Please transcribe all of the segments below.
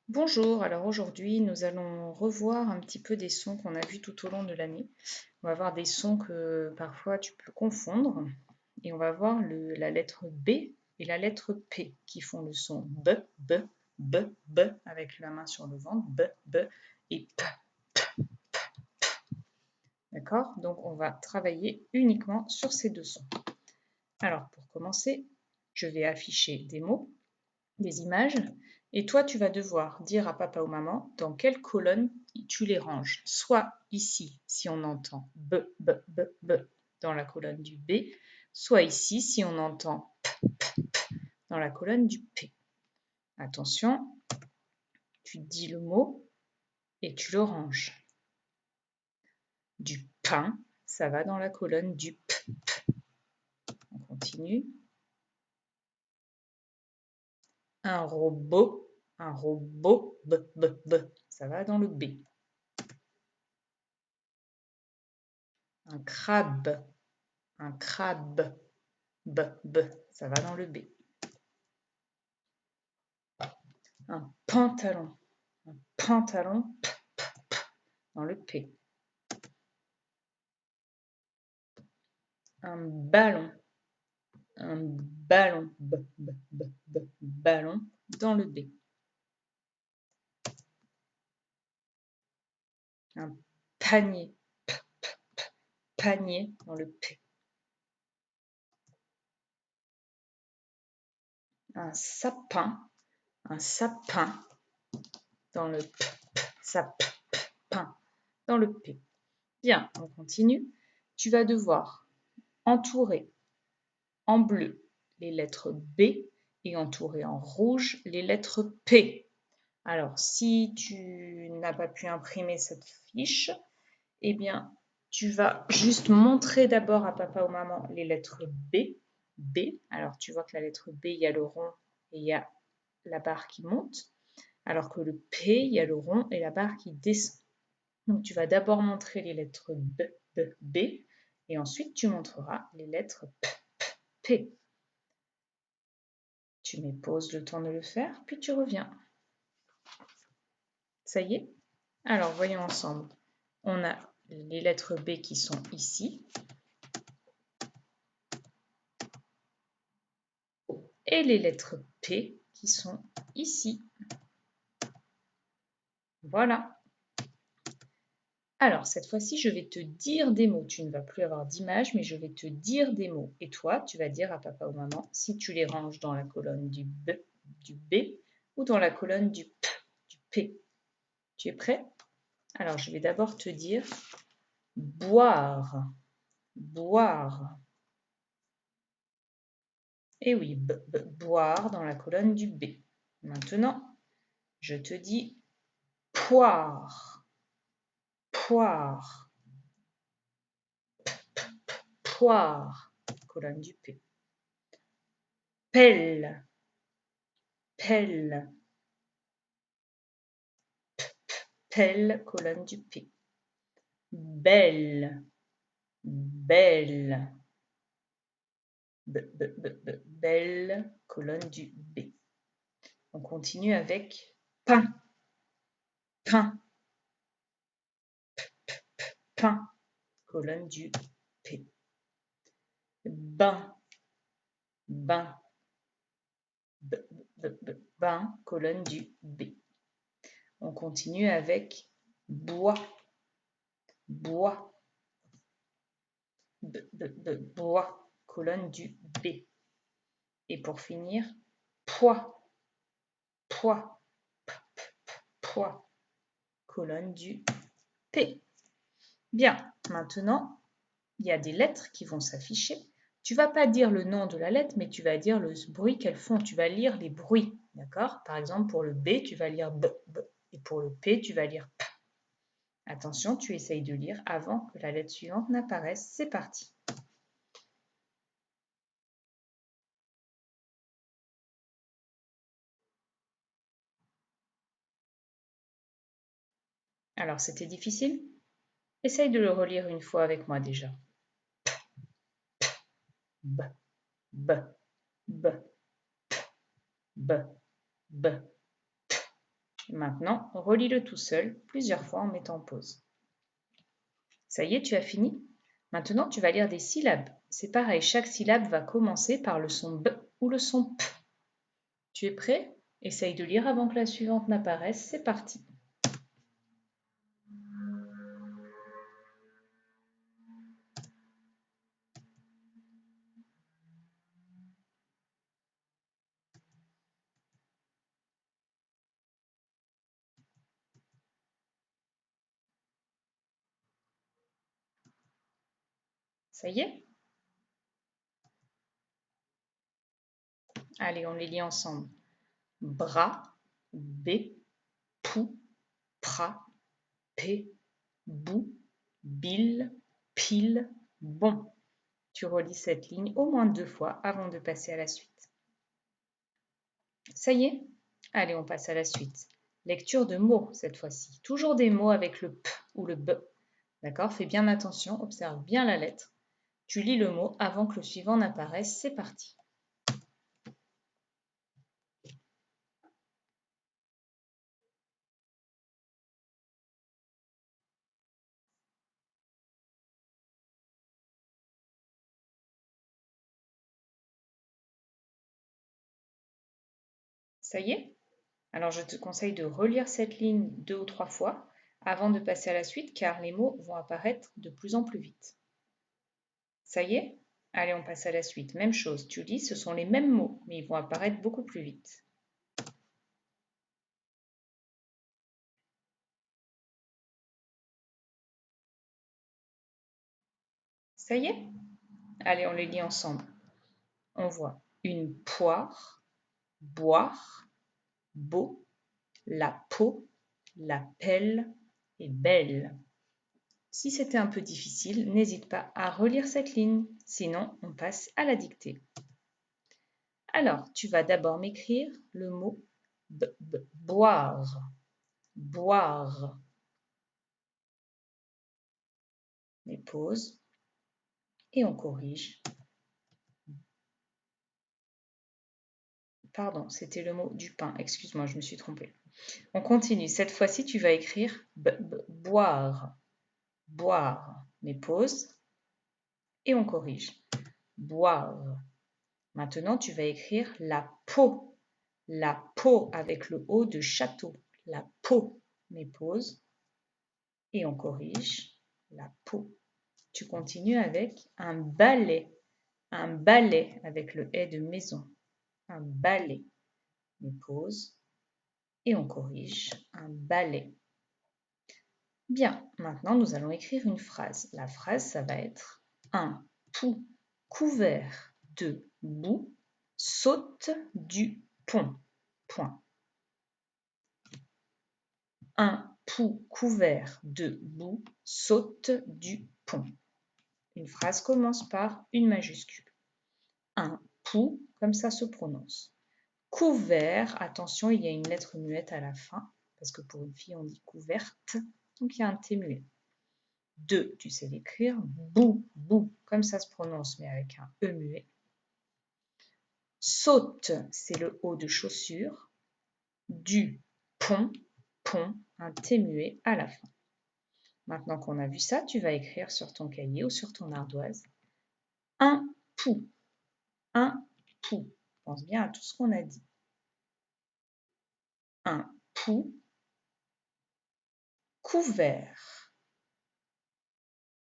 Bonjour, alors aujourd'hui nous allons revoir un petit peu des sons qu'on a vus tout au long de l'année. On va voir des sons que parfois tu peux confondre et on va voir la lettre B et la lettre P qui font le son B, B, B avec la main sur le ventre, B et P. D'accord? Donc on va travailler uniquement sur ces deux sons. Alors pour commencer, je vais afficher des mots, des images, et toi tu vas devoir dire à papa ou maman dans quelle colonne tu les ranges. Soit ici si on entend B, B, B, B dans la colonne du B, soit ici si on entend P, P, P dans la colonne du P. Attention, tu dis le mot et tu le ranges. Du pain, ça va dans la colonne du P, P. On continue. Un robot, B, B, B, ça va dans le B. Un crabe, B, B, ça va dans le B. Un pantalon, P, P, P, dans le P. Un ballon, B, B, B, B, ballon, dans le B. Un panier, P, P, P, panier, dans le P. Un sapin, dans le P, P, sapin, dans le P. Bien, on continue. Tu vas devoir entourer en bleu les lettres B et entourer en rouge les lettres P. Alors, si tu n'as pas pu imprimer cette fiche, eh bien, tu vas juste montrer d'abord à papa ou maman les lettres B. B. Alors, tu vois que la lettre B, il y a le rond et il y a la barre qui monte, alors que le P, il y a le rond et la barre qui descend. Donc, tu vas d'abord montrer les lettres B, B, B, et ensuite tu montreras les lettres P, P, P. Tu mets pause le temps de le faire, puis tu reviens. Ça y est? Alors, voyons ensemble. On a les lettres B qui sont ici. Et les lettres P qui sont ici. Voilà. Alors, cette fois-ci, je vais te dire des mots. Tu ne vas plus avoir d'image, mais je vais te dire des mots. Et toi, tu vas dire à papa ou maman si tu les ranges dans la colonne du B ou dans la colonne du P. Tu es prêt? Alors, je vais d'abord te dire boire, boire. Et oui, boire dans la colonne du B. Maintenant, je te dis poire, poire, poire, colonne du P. Pelle, pelle, pelle, colonne du P. Belle, belle, belle, colonne du B. On continue avec pain, pain, pain, colonne du P. Bain, bain, bain, colonne du B. On continue avec bois, bois, bois, colonne du B. Et pour finir, poids, poids, poids, colonne du P. Bien, maintenant, il y a des lettres qui vont s'afficher. Tu vas pas dire le nom de la lettre, mais tu vas dire le bruit qu'elles font. Tu vas lire les bruits, d'accord? Par exemple, pour le B, tu vas lire B, B. Et pour le P, tu vas lire P. Attention, tu essayes de lire avant que la lettre suivante n'apparaisse. C'est parti. Alors, c'était difficile? Essaye de le relire une fois avec moi déjà. B, B, B, B, B, B. Maintenant, relis-le tout seul plusieurs fois en mettant en pause. Ça y est, tu as fini? Maintenant, tu vas lire des syllabes. C'est pareil, chaque syllabe va commencer par le son B ou le son P. Tu es prêt? Essaye de lire avant que la suivante n'apparaisse. C'est parti. Ça y est? Allez, on les lit ensemble. Bras, B, pou, pra, p, bou, bil, pile, bon. Tu relis cette ligne au moins 2 fois avant de passer à la suite. Ça y est? Allez, on passe à la suite. Lecture de mots cette fois-ci. Toujours des mots avec le P ou le B. D'accord? Fais bien attention, observe bien la lettre. Tu lis le mot avant que le suivant n'apparaisse. C'est parti. Ça y est? Alors je te conseille de relire cette ligne 2 ou 3 fois avant de passer à la suite car les mots vont apparaître de plus en plus vite. Ça y est? Allez, on passe à la suite. Même chose, tu lis, ce sont les mêmes mots, mais ils vont apparaître beaucoup plus vite. Ça y est? Allez, on les lit ensemble. On voit une poire, boire, beau, la peau, la pelle et belle. Si c'était un peu difficile, n'hésite pas à relire cette ligne, sinon on passe à la dictée. Alors, tu vas d'abord m'écrire le mot boire, boire. Les pauses et on corrige. Pardon, c'était le mot du pain. Excuse-moi, je me suis trompée. On continue. Cette fois-ci, tu vas écrire boire, boire. Les pauses et on corrige. Boire. Maintenant, tu vas écrire la peau avec le O de château. La peau. Les pauses et on corrige. La peau. Tu continues avec un balai avec le « et » de maison. Un balai. On pose et on corrige. Un balai. Bien, maintenant nous allons écrire une phrase. La phrase, ça va être un pou couvert de boue saute du pont. Point. Un pou couvert de boue saute du pont. Une phrase commence par une majuscule. Un pou, comme ça se prononce. Couvert, attention, il y a une lettre muette à la fin, parce que pour une fille, on dit couverte, donc il y a un T muet. De, tu sais l'écrire, bou, comme ça se prononce, mais avec un E muet. Saute, c'est le O de chaussure. Du pont, un T muet à la fin. Maintenant qu'on a vu ça, tu vas écrire sur ton cahier ou sur ton ardoise un pou. Un pou. Pense bien à tout ce qu'on a dit. Un pou couvert.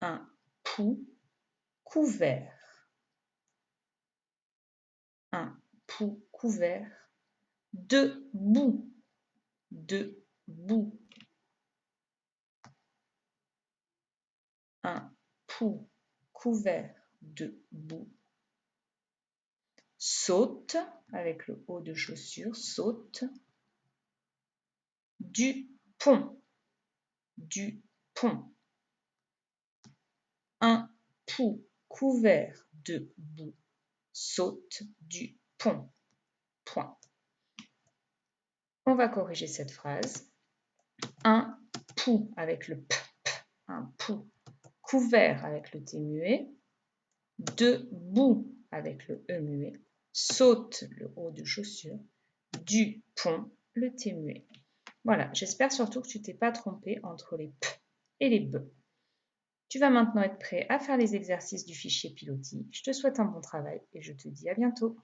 Un pou couvert. Un pou couvert de boue. De boue. Un pou couvert de boue. Saute, avec le O de chaussure, saute. Du pont. Du pont. Un pou couvert de boue saute du pont. Point. On va corriger cette phrase. Un pou avec le P, un pou couvert avec le T muet, de boue avec le E muet, saute le O de chaussure, du pont le T muet. Voilà, j'espère surtout que tu t'es pas trompé entre les P et les B. Tu vas maintenant être prêt à faire les exercices du fichier Pilotis. Je te souhaite un bon travail et je te dis à bientôt.